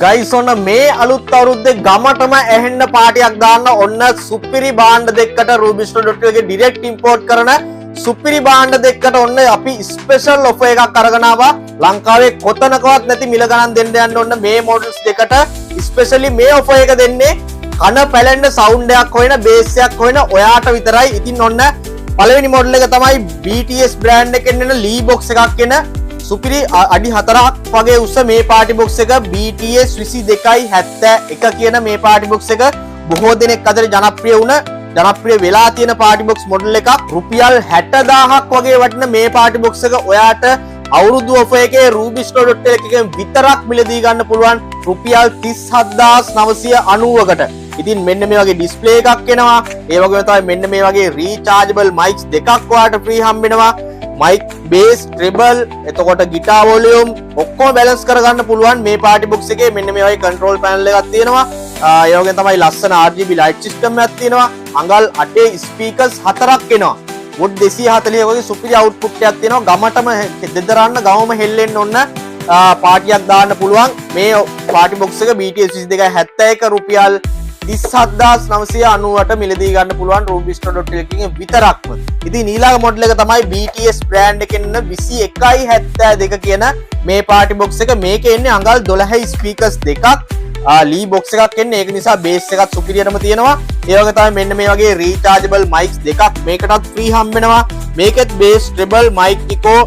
Guys ඔන්න මේ අලුත් අවුරුද්දේ ගමටම ඇහෙන්න පාටියක් දාන්න ඔන්න සුපිරි භාණ්ඩ දෙකකට rubystore.lk එකේ ඩිරෙක්ට් ඉම්පෝට් කරන සුපිරි භාණ්ඩ දෙකකට ඔන්න අපි ස්පෙෂල් ඔෆර් එකක් අරගෙන ආවා. ලංකාවේ කොතනකවත් නැති මිල ගණන් දෙන්න යන්න ඔන්න මේ මොඩල්ස් දෙකට ස්පෙෂලි මේ ඔෆර් එක දෙන්නේ කන පැලෙන්න සවුන්ඩ් එකක් හොයන බේස් එකක් හොයන ඔයාට විතරයි. ඉතින් ඔන්න පළවෙනි මොඩල් එක තමයි BTS බ්‍රෑන්ඩ් එකෙන් එන ලී බොක්ස් එකක් එන සුපිරි අඩි 4ක් වගේ උස මේ පාටි බොක්ස් එක BTS 2271 කියන මේ පාටි බොක්ස් එක බොහෝ දෙනෙක් අතර ජනප්‍රිය වෙලා තියෙන පාටි බොක්ස් මොඩල් එකක්. රුපියල් 60000ක් වගේ වටින මේ පාටි බොක්ස් එක ඔයාට අවුරුදු ඔෆර් එකේ rubystore.lk එකෙන් විතරක් මිලදී ගන්න පුළුවන් රුපියල් 37990කට. ඉතින් මෙන්න මේ වගේ ඩිස්ප්ලේ එකක් එනවා. ඒ වගේම තමයි මෙන්න මේ වගේ රීචාර්ජබල් මයික්ස් දෙකක් ඔයාලට ෆ්‍රී හම්බෙනවා. මයික් බේස් ට්‍රිබල් එතකොට ගිටාර් වොලියුම් ඔක්කොම බැලන්ස් කරගන්න පුළුවන් මේ පාටි බොක්ස් එකේ. මෙන්න මේ වගේ කන්ට්‍රෝල් පැනල් එකක් තියෙනවා. ඒ වගේම තමයි ලස්සන RGB ලයිට් සිස්ටම් එකක් තියෙනවා. අඟල් 8 ස්පීකර්ස් 4ක් එනවා. වොට් 240 වගේ සුපිරි අවුට්පුට් එකක් තියෙනවා. ගමටම දෙදරන්න ගමම හෙල්ලෙන්න ඔන්න පාටියක් දාන්න පුළුවන්. මේ පාටි බොක්ස් එක BTS 2271 රුපියල් 37990ට මිලදී ගන්න පුළුවන් rubystore.lk එකෙන් විතරක්ම. ඉතින් ඊළඟ මොඩල් එක තමයි BTS බ්‍රෑන්ඩ් එකෙන් එන 2172 කියන මේ පාටි බොක්ස් එක. මේකේ එන්නේ අඟල් 12 ස්පීකර්ස් දෙකක්. ලී බොක්ස් එකක් එන්නේ. ඒක නිසා බේස් එකත් සුපිරියටම තියෙනවා. ඒ වගේ තමයි මෙන්න මේ වගේ රීචාර්ජබල් මයික්ස් දෙකක් මේකටත් ෆ්‍රී හම්බෙනවා. මේකෙත් බේස් ට්‍රිබල් මයික් ඉකෝ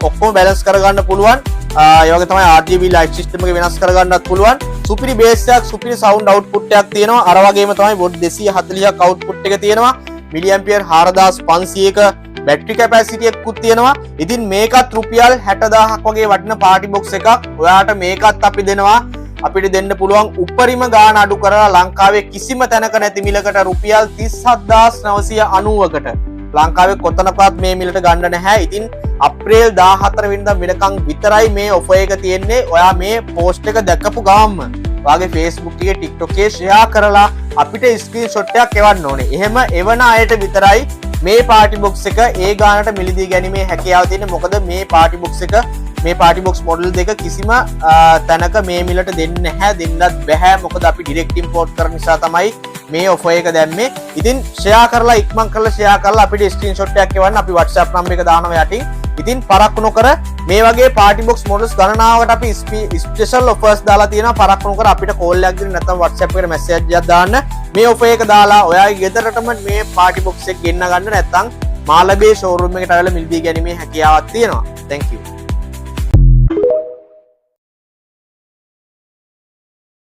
ඔක්කොම බැලන්ස් කරගන්න පුළුවන්. ඒ වගේ තමයි RGB ලයිට් සිස්ටම් එක වෙනස් කරගන්නත් පුළුවන්. සුපිරි බේස් එකක් සුපිරි සවුන්ඩ් අවුට්පුට් එකක් තියෙනවා. අර වගේම තමයි වොට් 240ක් අවුට්පුට් එක තියෙනවා. මිලි ඇම්පියර් 4500ක බැටරි කැපැසිටි එකකුත් තියෙනවා. ඉතින් මේකත් රුපියල් 60000ක් වගේ වටින පාටි බොක්ස් එකක්. ඔයාට මේකත් අපි දෙනවා. අපිට දෙන්න පුළුවන් උපරිම ගාණ අඩු කරලා ලංකාවේ කිසිම තැනක නැති මිලකට රුපියල් 37990කට. ලංකාවේ කොතනකවත් මේ මිලට ගන්න නැහැ. ඉතින් අප්‍රේල් 14 වෙනිදා වෙනකන් විතරයි මේ ඔෆර් එක තියෙන්නේ. ඔයා මේ පෝස්ට් එක දැකපු ගමන්ම ඔයාගේ Facebook එකේ TikTok එකේ ෂෙයා කරලා අපිට ස්ක්‍රීන්ෂොට් එකක් එවන්න ඕනේ. එහෙම එවන අයට විතරයි මේ පාටි බොක්ස් එක ඒ ගානට මිලදී ගැනීමේ හැකියාව තියෙන්නේ. මොකද මේ පාටි බොක්ස් එක මේ පාටි බොක්ස් මොඩල් දෙක කිසිම තැනක මේ මිලට දෙන්නේ නැහැ. දෙන්නත් බෑ. මොකද අපි ඩිරෙක්ට් ඉම්පෝට් කරන නිසා තමයි මේ ඔෆර් එක දැම්මේ. ඉතින් ෂෙයා කරලා ඉක්මන් කරලා ෂෙයා කරලා අපිට ස්ක්‍රීන්ෂොට් එකක් එවන්න. අපි WhatsApp නම්බර් එක දානවා යටින්. ඉතින් පරක්කු නොකර මේ වගේ පාටි බොක්ස් මොඩල්ස් ගණනාවකට අපි ස්පෙෂල් ඔෆර්ස් දාලා තියෙනවා. පරක්කු නොකර අපිට කෝල් එකක් දෙන්න නැත්නම් WhatsApp එකට මැසේජ් එකක් දාන්න. මේ ඔෆර් එක දාලා ඔයාගේ ගෙදරටම මේ පාටි බොක්ස් එක ගෙන්න ගන්න නැත්නම් මාළඹේ ෂෝරූම් එකට ආවලා මිලදී ගැනීමේ හැකියාවක් තියෙනවා. Thank you.